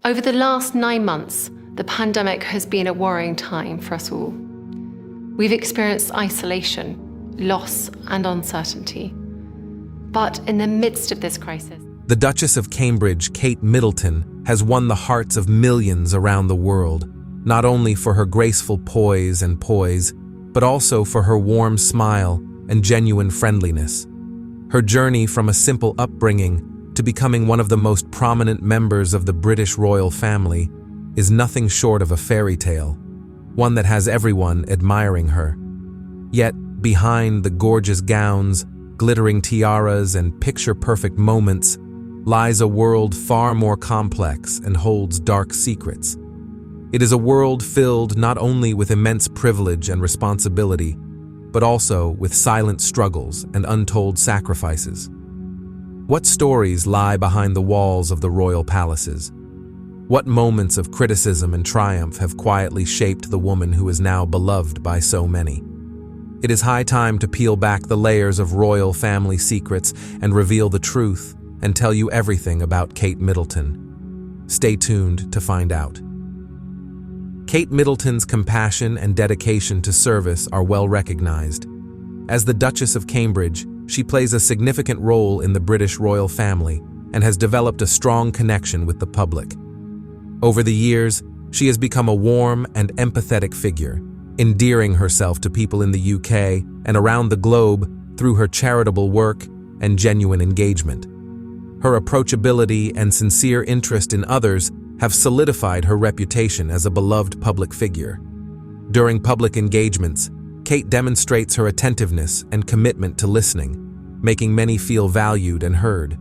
Over the last 9 months, the pandemic has been a worrying time for us all. We've experienced isolation, loss, and uncertainty. But in the midst of this crisis, The Duchess of Cambridge, Kate Middleton, has won the hearts of millions around the world, not only for her graceful poise, but also for her warm smile and genuine friendliness. Her journey from a simple upbringing to becoming one of the most prominent members of the British royal family is nothing short of a fairy tale, one that has everyone admiring her. Yet, behind the gorgeous gowns, glittering tiaras, and picture-perfect moments lies a world far more complex and holds dark secrets. It is a world filled not only with immense privilege and responsibility, but also with silent struggles and untold sacrifices. What stories lie behind the walls of the royal palaces? What moments of criticism and triumph have quietly shaped the woman who is now beloved by so many? It is high time to peel back the layers of royal family secrets and reveal the truth and tell you everything about Kate Middleton. Stay tuned to find out. Kate Middleton's compassion and dedication to service are well recognized. As the Duchess of Cambridge, she plays a significant role in the British royal family and has developed a strong connection with the public. Over the years, she has become a warm and empathetic figure, endearing herself to people in the UK and around the globe through her charitable work and genuine engagement. Her approachability and sincere interest in others have solidified her reputation as a beloved public figure. During public engagements, Kate demonstrates her attentiveness and commitment to listening, making many feel valued and heard.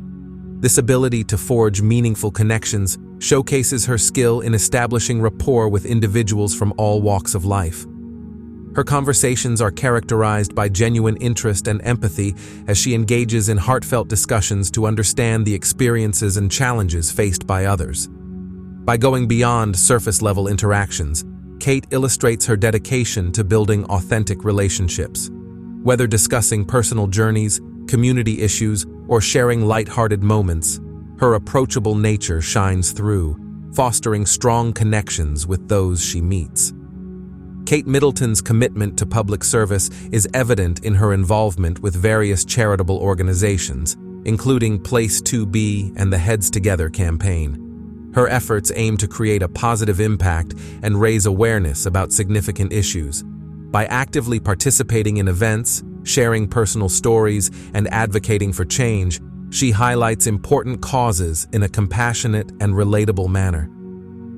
This ability to forge meaningful connections showcases her skill in establishing rapport with individuals from all walks of life. Her conversations are characterized by genuine interest and empathy as she engages in heartfelt discussions to understand the experiences and challenges faced by others. By going beyond surface-level interactions, Kate illustrates her dedication to building authentic relationships. Whether discussing personal journeys, community issues, or sharing light-hearted moments, her approachable nature shines through, fostering strong connections with those she meets. Kate Middleton's commitment to public service is evident in her involvement with various charitable organizations, including Place 2B and the Heads Together campaign. Her efforts aim to create a positive impact and raise awareness about significant issues. By actively participating in events, sharing personal stories, and advocating for change, she highlights important causes in a compassionate and relatable manner.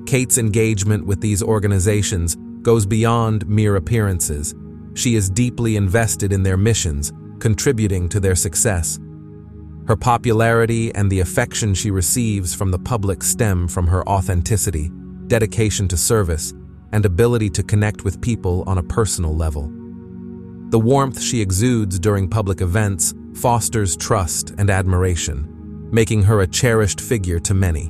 Kate's engagement with these organizations goes beyond mere appearances. She is deeply invested in their missions, contributing to their success. Her popularity and the affection she receives from the public stem from her authenticity, dedication to service, and ability to connect with people on a personal level. The warmth she exudes during public events fosters trust and admiration, making her a cherished figure to many.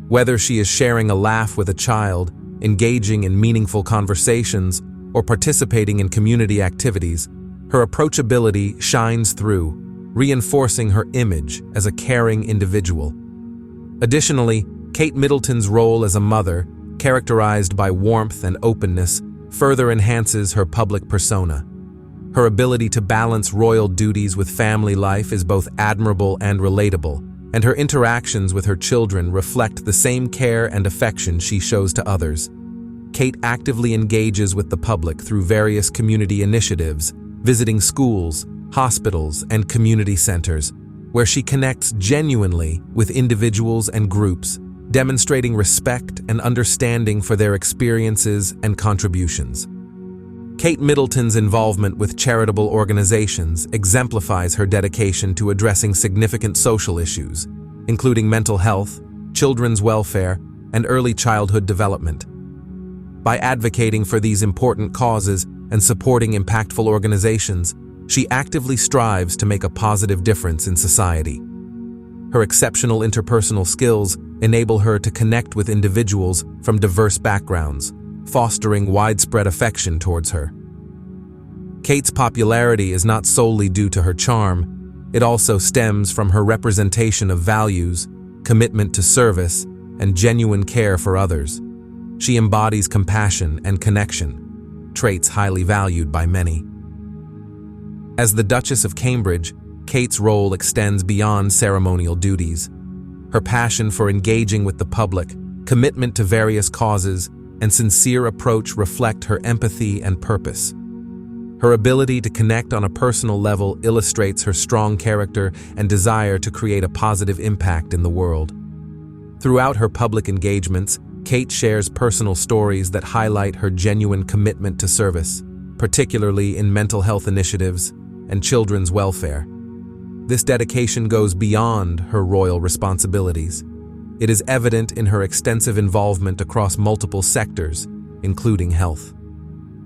Whether she is sharing a laugh with a child, engaging in meaningful conversations, or participating in community activities, her approachability shines through, reinforcing her image as a caring individual. Additionally, Kate Middleton's role as a mother, characterized by warmth and openness, further enhances her public persona. Her ability to balance royal duties with family life is both admirable and relatable, and her interactions with her children reflect the same care and affection she shows to others. Kate actively engages with the public through various community initiatives, visiting schools, hospitals, and community centers, where she connects genuinely with individuals and groups, demonstrating respect and understanding for their experiences and contributions. Kate Middleton's involvement with charitable organizations exemplifies her dedication to addressing significant social issues, including mental health, children's welfare, and early childhood development. By advocating for these important causes and supporting impactful organizations, she actively strives to make a positive difference in society. Her exceptional interpersonal skills enable her to connect with individuals from diverse backgrounds, fostering widespread affection towards her. Kate's popularity is not solely due to her charm, it also stems from her representation of values, commitment to service, and genuine care for others. She embodies compassion and connection, traits highly valued by many. As the Duchess of Cambridge, Kate's role extends beyond ceremonial duties. Her passion for engaging with the public, commitment to various causes, and sincere approach reflect her empathy and purpose. Her ability to connect on a personal level illustrates her strong character and desire to create a positive impact in the world. Throughout her public engagements, Kate shares personal stories that highlight her genuine commitment to service, particularly in mental health initiatives and children's welfare. This dedication goes beyond her royal responsibilities. It is evident in her extensive involvement across multiple sectors, including health.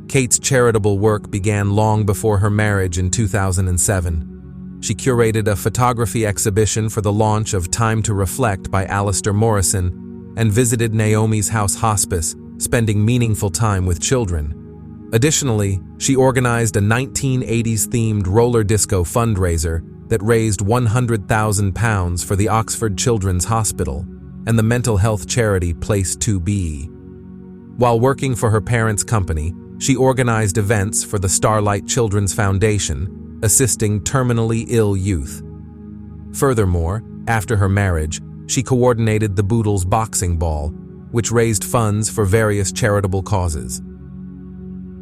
Kate's charitable work began long before her marriage in 2007. She curated a photography exhibition for the launch of Time to Reflect by Alistair Morrison and visited Naomi's House Hospice, spending meaningful time with children. Additionally, she organized a 1980s-themed roller disco fundraiser that raised £100,000 for the Oxford Children's Hospital and the mental health charity Place 2B. While working for her parents' company, she organized events for the Starlight Children's Foundation, assisting terminally ill youth. Furthermore, after her marriage, she coordinated the Boodles Boxing Ball, which raised funds for various charitable causes.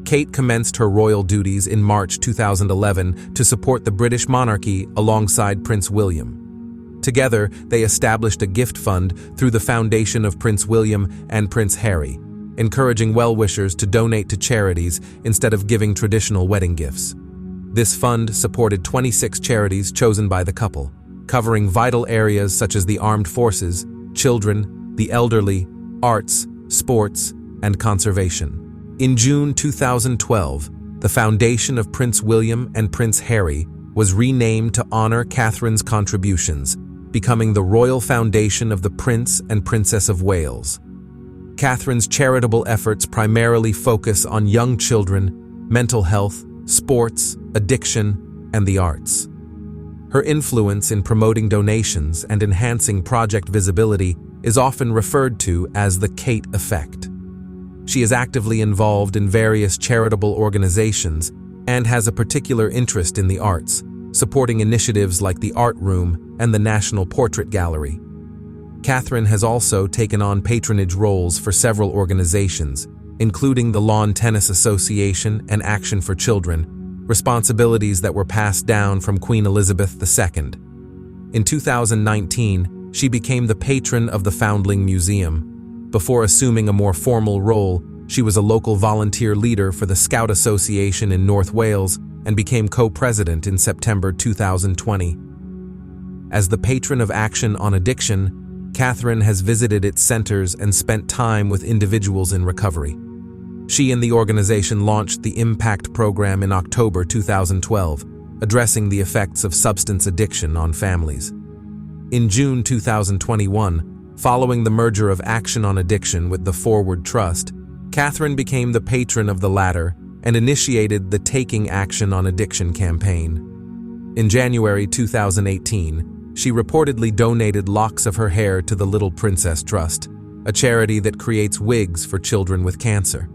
Kate commenced her royal duties in March 2011 to support the British monarchy alongside Prince William. Together, they established a gift fund through the foundation of Prince William and Prince Harry, encouraging well-wishers to donate to charities instead of giving traditional wedding gifts. This fund supported 26 charities chosen by the couple, covering vital areas such as the armed forces, children, the elderly, arts, sports, and conservation. In June 2012, the foundation of Prince William and Prince Harry was renamed to honor Catherine's contributions, becoming the Royal Foundation of the Prince and Princess of Wales. Catherine's charitable efforts primarily focus on young children, mental health, sports, addiction, and the arts. Her influence in promoting donations and enhancing project visibility is often referred to as the Kate Effect. She is actively involved in various charitable organizations and has a particular interest in the arts, supporting initiatives like the Art Room and the National Portrait Gallery. Catherine has also taken on patronage roles for several organizations, including the Lawn Tennis Association and Action for Children, responsibilities that were passed down from Queen Elizabeth II. In 2019, she became the patron of the Foundling Museum. Before assuming a more formal role, she was a local volunteer leader for the Scout Association in North Wales and became co-president in September 2020. As the patron of Action on Addiction, Catherine has visited its centers and spent time with individuals in recovery. She and the organization launched the Impact program in October 2012, addressing the effects of substance addiction on families. In June 2021, following the merger of Action on Addiction with the Forward Trust, Catherine became the patron of the latter and initiated the Taking Action on Addiction campaign. In January 2018, she reportedly donated locks of her hair to the Little Princess Trust, a charity that creates wigs for children with cancer.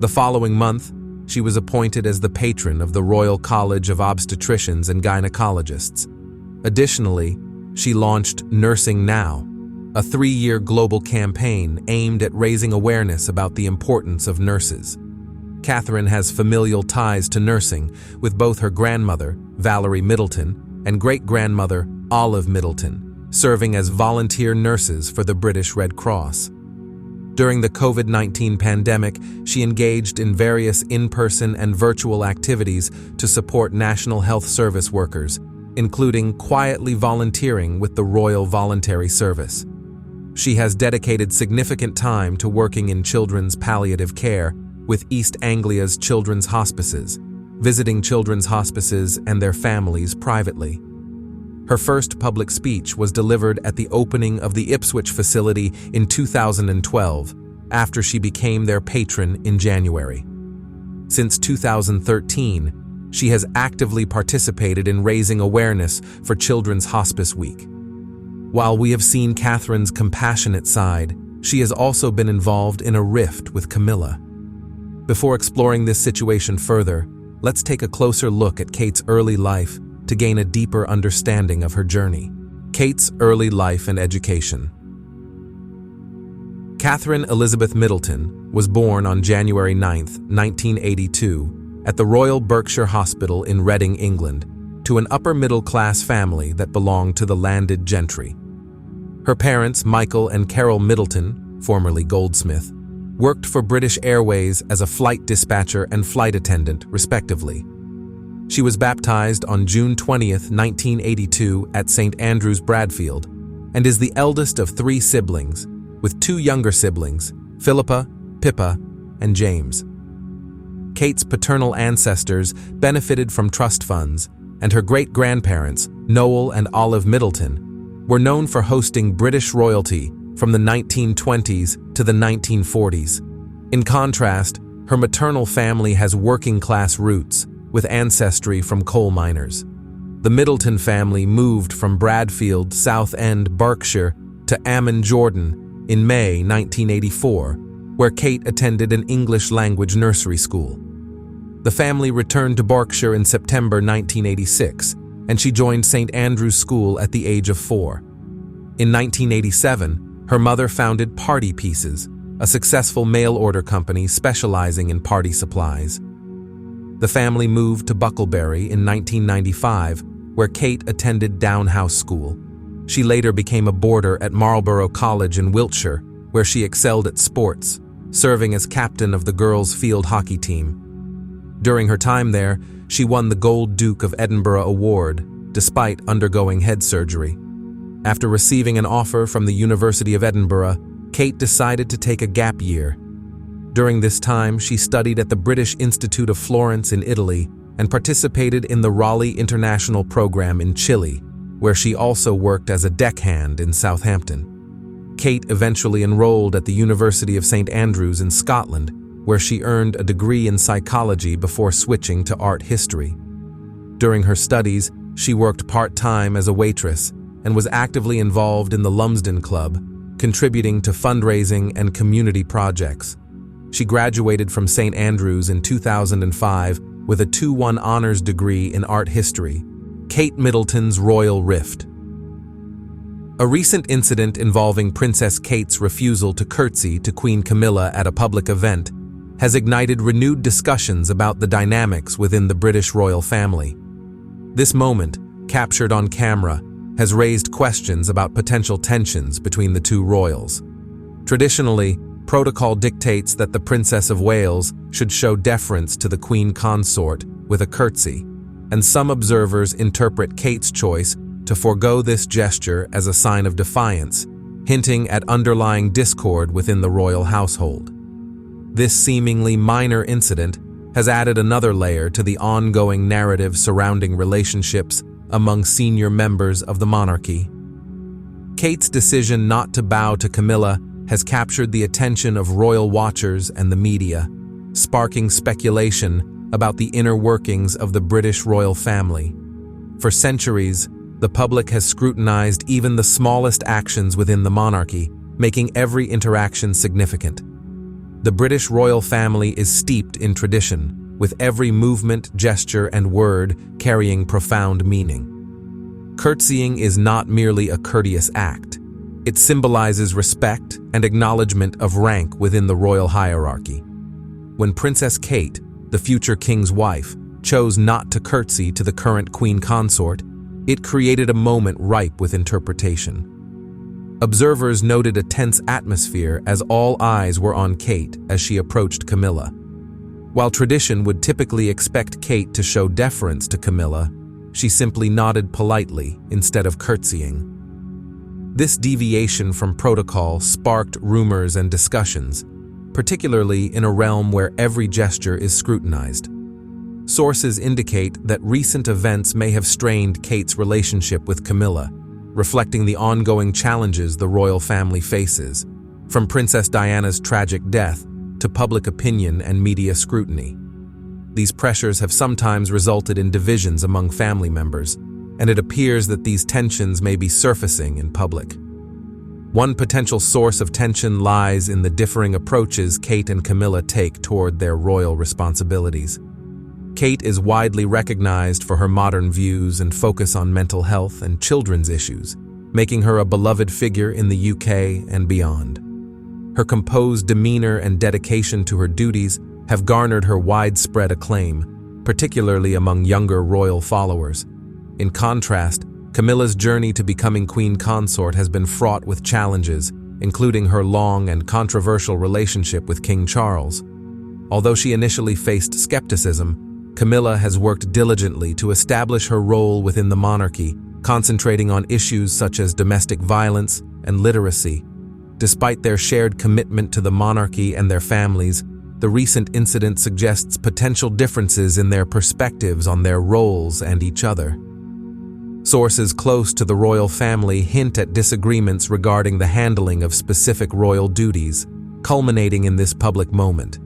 The following month, she was appointed as the patron of the Royal College of Obstetricians and Gynecologists. Additionally, she launched Nursing Now, a 3-year global campaign aimed at raising awareness about the importance of nurses. Catherine has familial ties to nursing, with both her grandmother, Valerie Middleton, and great-grandmother, Olive Middleton, serving as volunteer nurses for the British Red Cross. During the COVID-19 pandemic, she engaged in various in-person and virtual activities to support National Health Service workers, including quietly volunteering with the Royal Voluntary Service. She has dedicated significant time to working in children's palliative care with East Anglia's children's hospices, visiting children's hospices and their families privately. Her first public speech was delivered at the opening of the Ipswich facility in 2012, after she became their patron in January. Since 2013, she has actively participated in raising awareness for Children's Hospice Week. While we have seen Catherine's compassionate side, she has also been involved in a rift with Camilla. Before exploring this situation further, let's take a closer look at Kate's early life to gain a deeper understanding of her journey. Kate's early life and education. Catherine Elizabeth Middleton was born on January 9, 1982, at the Royal Berkshire Hospital in Reading, England, to an upper-middle-class family that belonged to the landed gentry. Her parents, Michael and Carol Middleton, formerly Goldsmith, worked for British Airways as a flight dispatcher and flight attendant, respectively. She was baptized on June 20, 1982, at St. Andrew's, Bradfield, and is the eldest of 3 siblings, with 2 younger siblings, Philippa, Pippa, and James. Kate's paternal ancestors benefited from trust funds, and her great-grandparents, Noel and Olive Middleton, were known for hosting British royalty from the 1920s to the 1940s. In contrast, her maternal family has working-class roots, with ancestry from coal miners. The Middleton family moved from Bradfield, Southend, Berkshire, to Amman, Jordan, in May 1984, where Kate attended an English-language nursery school. The family returned to Berkshire in September 1986, and she joined St. Andrew's School at the age of 4. In 1987, her mother founded Party Pieces, a successful mail-order company specializing in party supplies. The family moved to Bucklebury in 1995, where Kate attended Down House School. She later became a boarder at Marlborough College in Wiltshire, where she excelled at sports, serving as captain of the girls' field hockey team. During her time there, she won the Gold Duke of Edinburgh Award, despite undergoing head surgery. After receiving an offer from the University of Edinburgh, Kate decided to take a gap year. During this time, she studied at the British Institute of Florence in Italy and participated in the Raleigh International Program in Chile, where she also worked as a deckhand in Southampton. Kate eventually enrolled at the University of St. Andrews in Scotland, where she earned a degree in psychology before switching to art history. During her studies, she worked part-time as a waitress and was actively involved in the Lumsden Club, contributing to fundraising and community projects. She graduated from St. Andrews in 2005 with a 2:1 honors degree in art history. Kate Middleton's royal rift. A recent incident involving Princess Kate's refusal to curtsy to Queen Camilla at a public event has ignited renewed discussions about the dynamics within the British royal family. This moment, captured on camera, has raised questions about potential tensions between the 2 royals. Traditionally, protocol dictates that the Princess of Wales should show deference to the Queen Consort with a curtsy, and some observers interpret Kate's choice to forego this gesture as a sign of defiance, hinting at underlying discord within the royal household. This seemingly minor incident has added another layer to the ongoing narrative surrounding relationships among senior members of the monarchy. Kate's decision not to bow to Camilla has captured the attention of royal watchers and the media, sparking speculation about the inner workings of the British royal family. For centuries, the public has scrutinized even the smallest actions within the monarchy, making every interaction significant. The British royal family is steeped in tradition, with every movement, gesture, and word carrying profound meaning. Curtsying is not merely a courteous act. It symbolizes respect and acknowledgement of rank within the royal hierarchy. When Princess Kate, the future king's wife, chose not to curtsy to the current queen consort, it created a moment ripe with interpretation. Observers noted a tense atmosphere as all eyes were on Kate as she approached Camilla. While tradition would typically expect Kate to show deference to Camilla, she simply nodded politely instead of curtsying. This deviation from protocol sparked rumors and discussions, particularly in a realm where every gesture is scrutinized. Sources indicate that recent events may have strained Kate's relationship with Camilla, reflecting the ongoing challenges the royal family faces, from Princess Diana's tragic death to public opinion and media scrutiny. These pressures have sometimes resulted in divisions among family members, and it appears that these tensions may be surfacing in public. One potential source of tension lies in the differing approaches Kate and Camilla take toward their royal responsibilities. Kate is widely recognized for her modern views and focus on mental health and children's issues, making her a beloved figure in the UK and beyond. Her composed demeanor and dedication to her duties have garnered her widespread acclaim, particularly among younger royal followers. In contrast, Camilla's journey to becoming queen consort has been fraught with challenges, including her long and controversial relationship with King Charles. Although she initially faced skepticism, Camilla has worked diligently to establish her role within the monarchy, concentrating on issues such as domestic violence and literacy. Despite their shared commitment to the monarchy and their families, the recent incident suggests potential differences in their perspectives on their roles and each other. Sources close to the royal family hint at disagreements regarding the handling of specific royal duties, culminating in this public moment.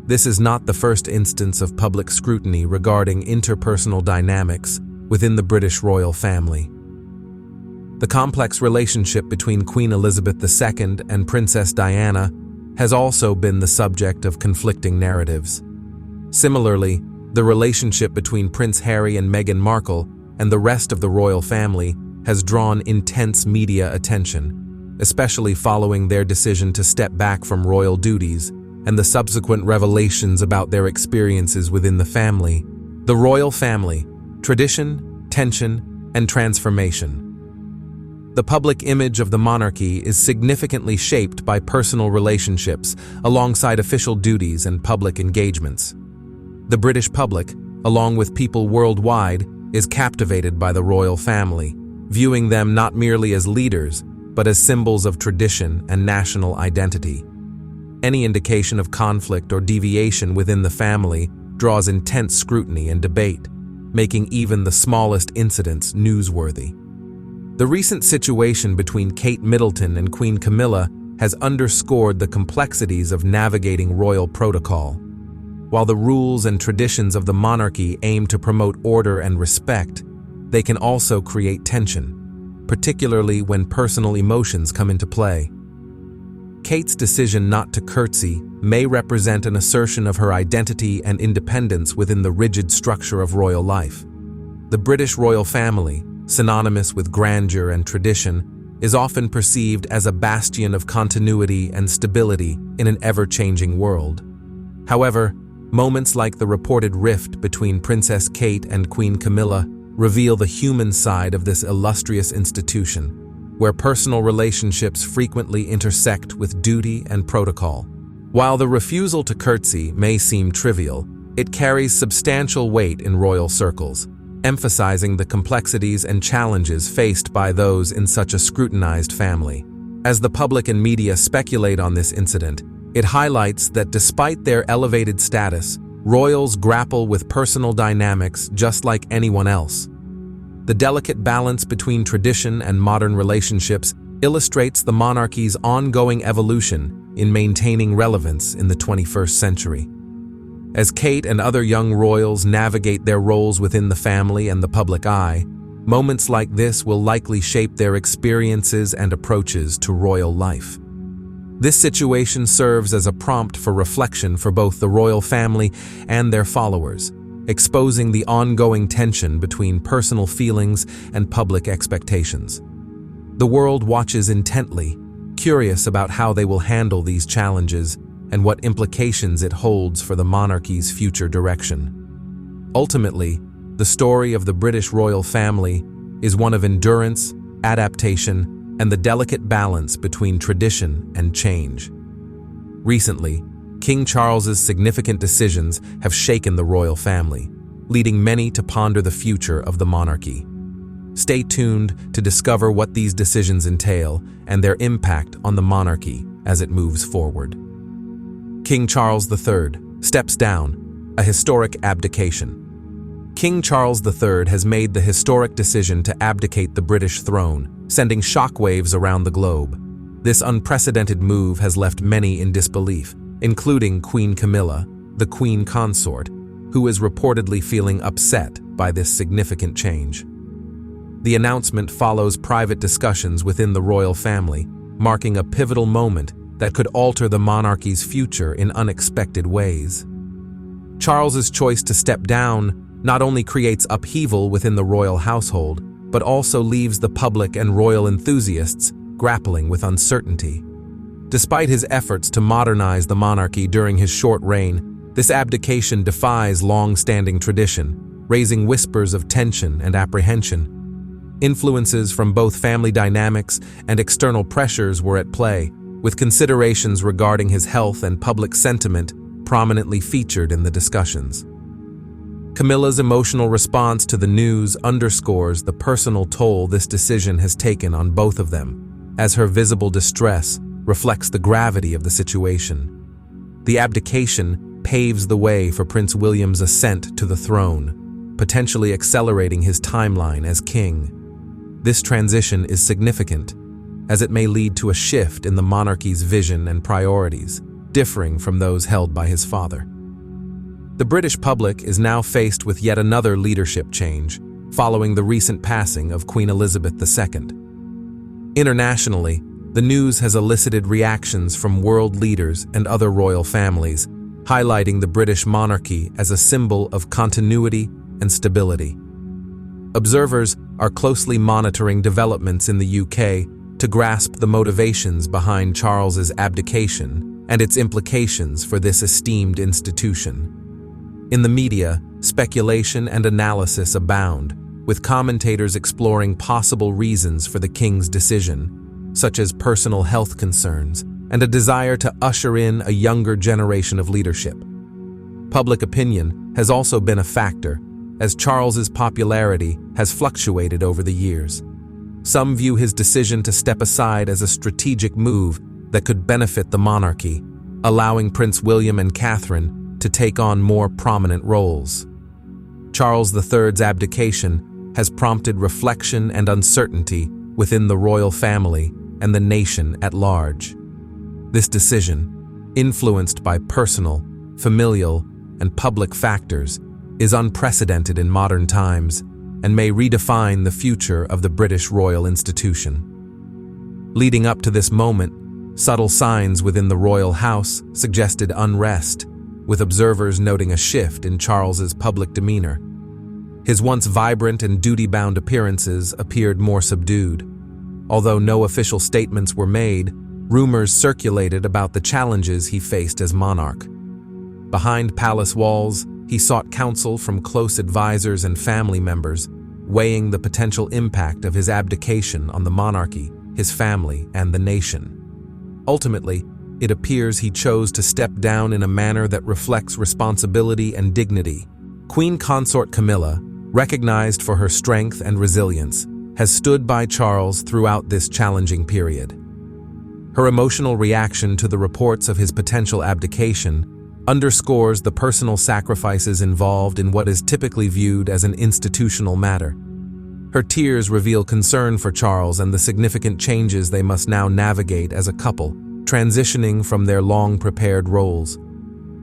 This is not the first instance of public scrutiny regarding interpersonal dynamics within the British royal family. The complex relationship between Queen Elizabeth II and Princess Diana has also been the subject of conflicting narratives. Similarly, the relationship between Prince Harry and Meghan Markle and the rest of the royal family has drawn intense media attention, especially following their decision to step back from royal duties and the subsequent revelations about their experiences within the family. The royal family: tradition, tension, and transformation. The public image of the monarchy is significantly shaped by personal relationships alongside official duties and public engagements. The British public, along with people worldwide, is captivated by the royal family, viewing them not merely as leaders, but as symbols of tradition and national identity. Any indication of conflict or deviation within the family draws intense scrutiny and debate, making even the smallest incidents newsworthy. The recent situation between Kate Middleton and Queen Camilla has underscored the complexities of navigating royal protocol. While the rules and traditions of the monarchy aim to promote order and respect, they can also create tension, particularly when personal emotions come into play. Kate's decision not to curtsy may represent an assertion of her identity and independence within the rigid structure of royal life. The British royal family, synonymous with grandeur and tradition, is often perceived as a bastion of continuity and stability in an ever-changing world. However, moments like the reported rift between Princess Kate and Queen Camilla reveal the human side of this illustrious institution, where personal relationships frequently intersect with duty and protocol. While the refusal to curtsy may seem trivial, it carries substantial weight in royal circles, emphasizing the complexities and challenges faced by those in such a scrutinized family. As the public and media speculate on this incident, it highlights that despite their elevated status, royals grapple with personal dynamics just like anyone else. The delicate balance between tradition and modern relationships illustrates the monarchy's ongoing evolution in maintaining relevance in the 21st century. As Kate and other young royals navigate their roles within the family and the public eye, moments like this will likely shape their experiences and approaches to royal life. This situation serves as a prompt for reflection for both the royal family and their followers, exposing the ongoing tension between personal feelings and public expectations. The world watches intently, curious about how they will handle these challenges and what implications it holds for the monarchy's future direction. Ultimately, the story of the British royal family is one of endurance, adaptation, and the delicate balance between tradition and change. Recently, King Charles's significant decisions have shaken the royal family, leading many to ponder the future of the monarchy. Stay tuned to discover what these decisions entail and their impact on the monarchy as it moves forward. King Charles III steps down, a historic abdication. King Charles III has made the historic decision to abdicate the British throne, sending shockwaves around the globe. This unprecedented move has left many in disbelief, including Queen Camilla, the Queen Consort, who is reportedly feeling upset by this significant change. The announcement follows private discussions within the royal family, marking a pivotal moment that could alter the monarchy's future in unexpected ways. Charles's choice to step down not only creates upheaval within the royal household, but also leaves the public and royal enthusiasts grappling with uncertainty. Despite his efforts to modernize the monarchy during his short reign, this abdication defies long-standing tradition, raising whispers of tension and apprehension. Influences from both family dynamics and external pressures were at play, with considerations regarding his health and public sentiment prominently featured in the discussions. Camilla's emotional response to the news underscores the personal toll this decision has taken on both of them, as her visible distress reflects the gravity of the situation. The abdication paves the way for Prince William's ascent to the throne, potentially accelerating his timeline as king. This transition is significant, as it may lead to a shift in the monarchy's vision and priorities, differing from those held by his father. The British public is now faced with yet another leadership change, following the recent passing of Queen Elizabeth II. Internationally, the news has elicited reactions from world leaders and other royal families, highlighting the British monarchy as a symbol of continuity and stability. Observers are closely monitoring developments in the UK to grasp the motivations behind Charles's abdication and its implications for this esteemed institution. In the media, speculation and analysis abound, with commentators exploring possible reasons for the king's decision, such as personal health concerns and a desire to usher in a younger generation of leadership. Public opinion has also been a factor, as Charles's popularity has fluctuated over the years. Some view his decision to step aside as a strategic move that could benefit the monarchy, allowing Prince William and Catherine to take on more prominent roles. Charles III's abdication has prompted reflection and uncertainty within the royal family and the nation at large. This decision, influenced by personal, familial, and public factors, is unprecedented in modern times and may redefine the future of the British royal institution. Leading up to this moment, subtle signs within the royal house suggested unrest, with observers noting a shift in Charles's public demeanor. His once vibrant and duty-bound appearances appeared more subdued. Although no official statements were made, rumors circulated about the challenges he faced as monarch. Behind palace walls, he sought counsel from close advisors and family members, weighing the potential impact of his abdication on the monarchy, his family, and the nation. Ultimately, it appears he chose to step down in a manner that reflects responsibility and dignity. Queen Consort Camilla, recognized for her strength and resilience, has stood by Charles throughout this challenging period. Her emotional reaction to the reports of his potential abdication underscores the personal sacrifices involved in what is typically viewed as an institutional matter. Her tears reveal concern for Charles and the significant changes they must now navigate as a couple, transitioning from their long-prepared roles.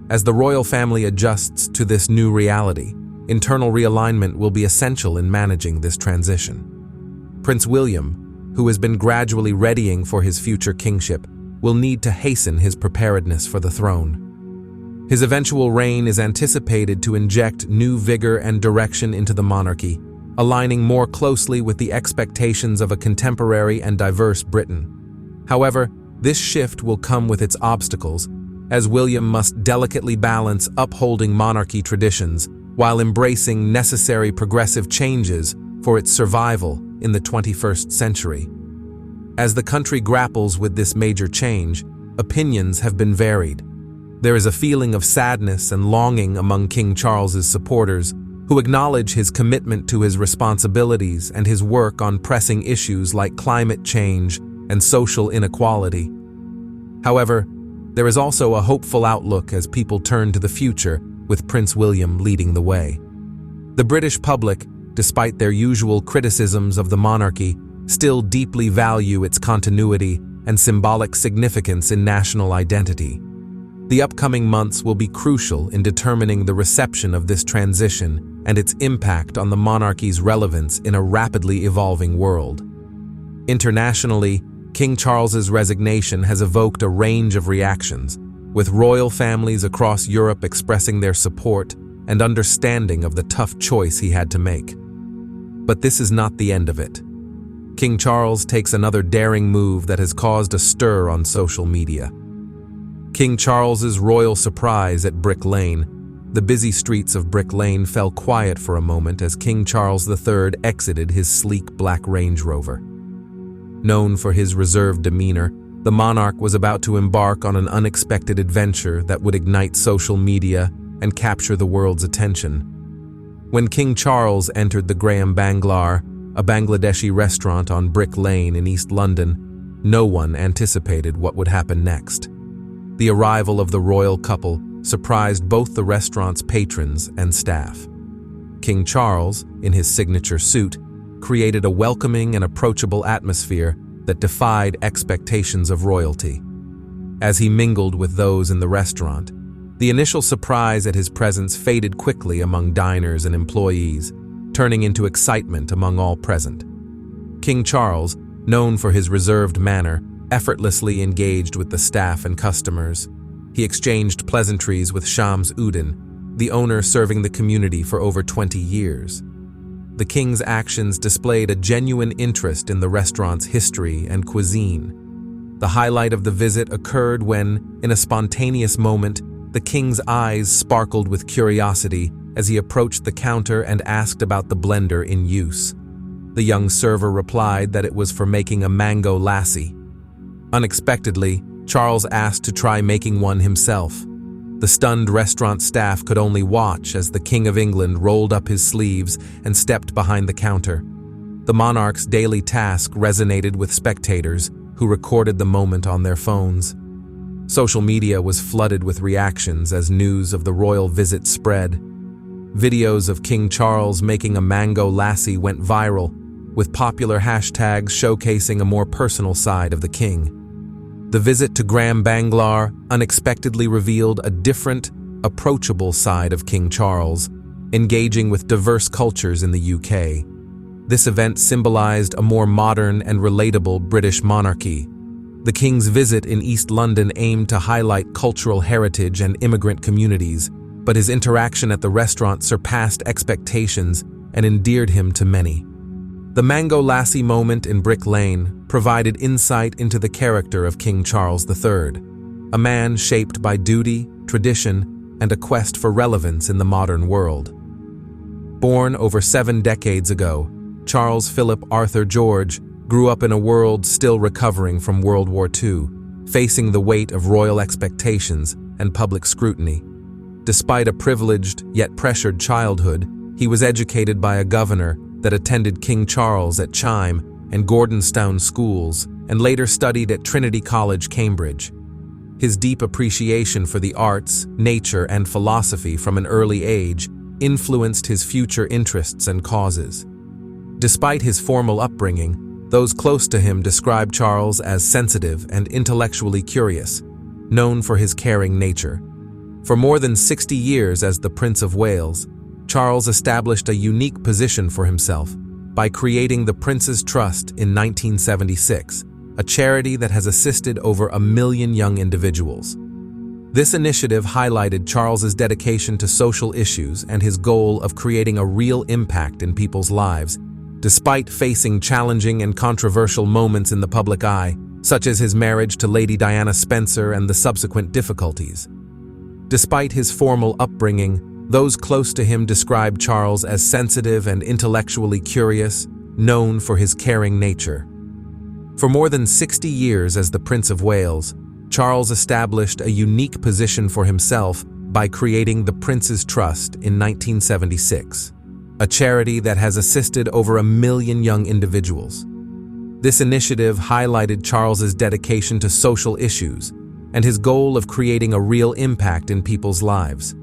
As the royal family adjusts to this new reality, internal realignment will be essential in managing this transition. Prince William, who has been gradually readying for his future kingship, will need to hasten his preparedness for the throne. His eventual reign is anticipated to inject new vigor and direction into the monarchy, aligning more closely with the expectations of a contemporary and diverse Britain. However, this shift will come with its obstacles, as William must delicately balance upholding monarchy traditions while embracing necessary progressive changes for its survival in the 21st century. As the country grapples with this major change, opinions have been varied. There is a feeling of sadness and longing among King Charles's supporters, who acknowledge his commitment to his responsibilities and his work on pressing issues like climate change and social inequality. However, there is also a hopeful outlook as people turn to the future, with Prince William leading the way. The British public, despite their usual criticisms of the monarchy, still deeply value its continuity and symbolic significance in national identity. The upcoming months will be crucial in determining the reception of this transition and its impact on the monarchy's relevance in a rapidly evolving world. Internationally, King Charles's resignation has evoked a range of reactions, with royal families across Europe expressing their support and understanding of the tough choice he had to make. But this is not the end of it. King Charles takes another daring move that has caused a stir on social media. King Charles's royal surprise at Brick Lane. The busy streets of Brick Lane fell quiet for a moment as King Charles III exited his sleek black Range Rover. Known for his reserved demeanor, the monarch was about to embark on an unexpected adventure that would ignite social media and capture the world's attention. When King Charles entered the Graham Banglar, a Bangladeshi restaurant on Brick Lane in East London, no one anticipated what would happen next. The arrival of the royal couple surprised both the restaurant's patrons and staff. King Charles, in his signature suit, created a welcoming and approachable atmosphere that defied expectations of royalty. As he mingled with those in the restaurant, the initial surprise at his presence faded quickly among diners and employees, turning into excitement among all present. King Charles, known for his reserved manner, effortlessly engaged with the staff and customers. He exchanged pleasantries with Shams Udin, the owner serving the community for over 20 years. The king's actions displayed a genuine interest in the restaurant's history and cuisine. The highlight of the visit occurred when, in a spontaneous moment, the king's eyes sparkled with curiosity as he approached the counter and asked about the blender in use. The young server replied that it was for making a mango lassi. Unexpectedly, Charles asked to try making one himself. The stunned restaurant staff could only watch as the King of England rolled up his sleeves and stepped behind the counter. The monarch's daily task resonated with spectators, who recorded the moment on their phones. Social media was flooded with reactions as news of the royal visit spread. Videos of King Charles making a mango lassi went viral, with popular hashtags showcasing a more personal side of the king. The visit to Graham Banglar unexpectedly revealed a different, approachable side of King Charles, engaging with diverse cultures in the UK. This event symbolized a more modern and relatable British monarchy. The king's visit in East London aimed to highlight cultural heritage and immigrant communities, but his interaction at the restaurant surpassed expectations and endeared him to many. The mango lassi moment in Brick Lane provided insight into the character of King Charles III, a man shaped by duty, tradition, and a quest for relevance in the modern world. Born over 7 decades ago, Charles Philip Arthur George grew up in a world still recovering from World War II, facing the weight of royal expectations and public scrutiny. Despite a privileged yet pressured childhood, he was educated by a governor that attended King Charles at Chime and Gordonstoun schools and later studied at Trinity College, Cambridge. His deep appreciation for the arts, nature, and philosophy from an early age influenced his future interests and causes. Despite his formal upbringing, those close to him described Charles as sensitive and intellectually curious, known for his caring nature. For more than 60 years as the Prince of Wales, Charles established a unique position for himself by creating the Prince's Trust in 1976, a charity that has assisted over 1 million young individuals. This initiative highlighted Charles's dedication to social issues and his goal of creating a real impact in people's lives, despite facing challenging and controversial moments in the public eye, such as his marriage to Lady Diana Spencer and the subsequent difficulties. Despite his formal upbringing, those close to him described Charles as sensitive and intellectually curious, known for his caring nature. For more than 60 years as the Prince of Wales, Charles established a unique position for himself by creating the Prince's Trust in 1976, a charity that has assisted over 1 million young individuals. This initiative highlighted Charles's dedication to social issues and his goal of creating a real impact in people's lives.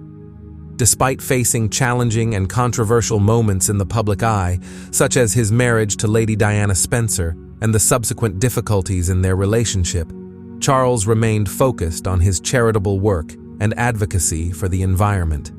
Despite facing challenging and controversial moments in the public eye, such as his marriage to Lady Diana Spencer and the subsequent difficulties in their relationship, Charles remained focused on his charitable work and advocacy for the environment.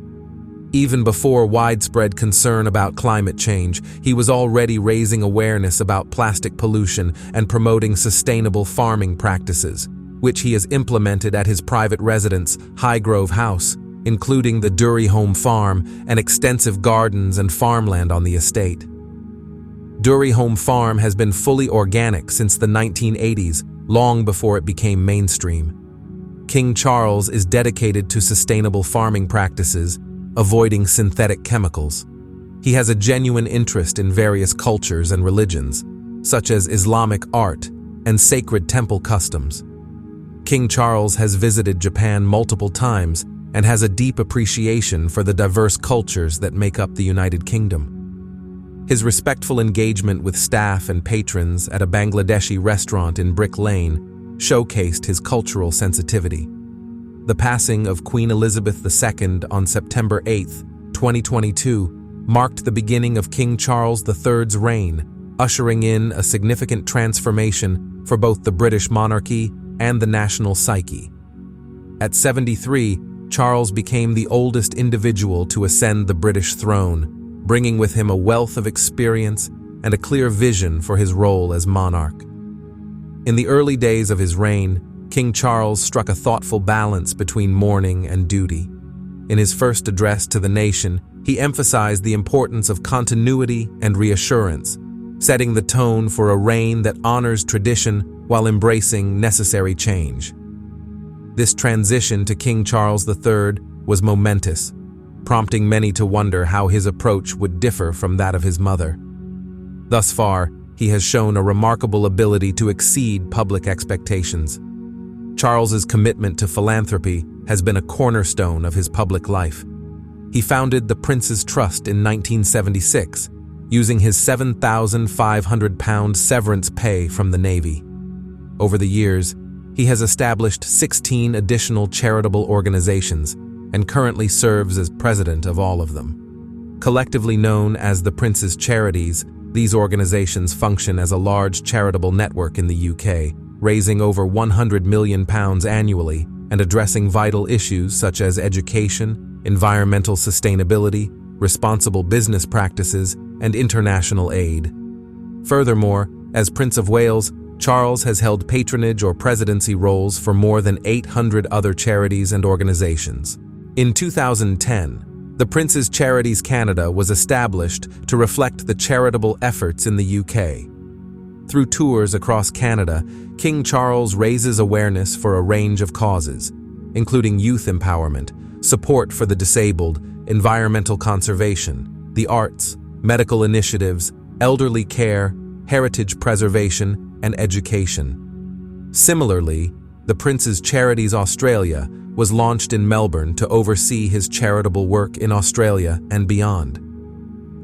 Even before widespread concern about climate change, he was already raising awareness about plastic pollution and promoting sustainable farming practices, which he has implemented at his private residence, Highgrove House, including the Dury Home Farm and extensive gardens and farmland on the estate. Dury Home Farm has been fully organic since the 1980s, long before it became mainstream. King Charles is dedicated to sustainable farming practices, avoiding synthetic chemicals. He has a genuine interest in various cultures and religions, such as Islamic art and sacred temple customs. King Charles has visited Japan multiple times and has a deep appreciation for the diverse cultures that make up the United Kingdom. His respectful engagement with staff and patrons at a Bangladeshi restaurant in Brick Lane showcased his cultural sensitivity. The passing of Queen Elizabeth II on September 8, 2022, marked the beginning of King Charles III's reign, ushering in a significant transformation for both the British monarchy and the national psyche. At 73, Charles became the oldest individual to ascend the British throne, bringing with him a wealth of experience and a clear vision for his role as monarch. In the early days of his reign, King Charles struck a thoughtful balance between mourning and duty. In his first address to the nation, he emphasized the importance of continuity and reassurance, setting the tone for a reign that honors tradition while embracing necessary change. This transition to King Charles III was momentous, prompting many to wonder how his approach would differ from that of his mother. Thus far, he has shown a remarkable ability to exceed public expectations. Charles's commitment to philanthropy has been a cornerstone of his public life. He founded the Prince's Trust in 1976, using his £7,500 severance pay from the Navy. Over the years, he has established 16 additional charitable organizations and currently serves as president of all of them. Collectively known as the Prince's Charities, these organizations function as a large charitable network in the UK, raising over £100 million annually and addressing vital issues such as education, environmental sustainability, responsible business practices, and international aid. Furthermore, as Prince of Wales, Charles has held patronage or presidency roles for more than 800 other charities and organizations. In 2010, the Prince's Charities Canada was established to reflect the charitable efforts in the UK. Through tours across Canada, King Charles raises awareness for a range of causes, including youth empowerment, support for the disabled, environmental conservation, the arts, medical initiatives, elderly care, heritage preservation, and education. Similarly, the Prince's Charities Australia was launched in Melbourne to oversee his charitable work in Australia and beyond.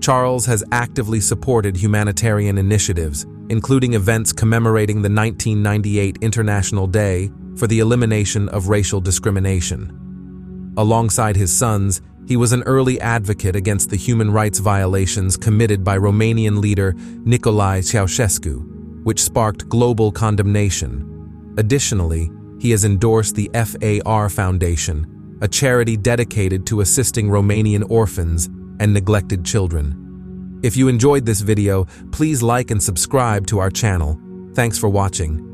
Charles has actively supported humanitarian initiatives, including events commemorating the 1998 International Day for the Elimination of Racial Discrimination. Alongside his sons, he was an early advocate against the human rights violations committed by Romanian leader Nicolae Ceausescu, which sparked global condemnation. Additionally, he has endorsed the FAR Foundation, a charity dedicated to assisting Romanian orphans and neglected children. If you enjoyed this video, please like and subscribe to our channel. Thanks for watching.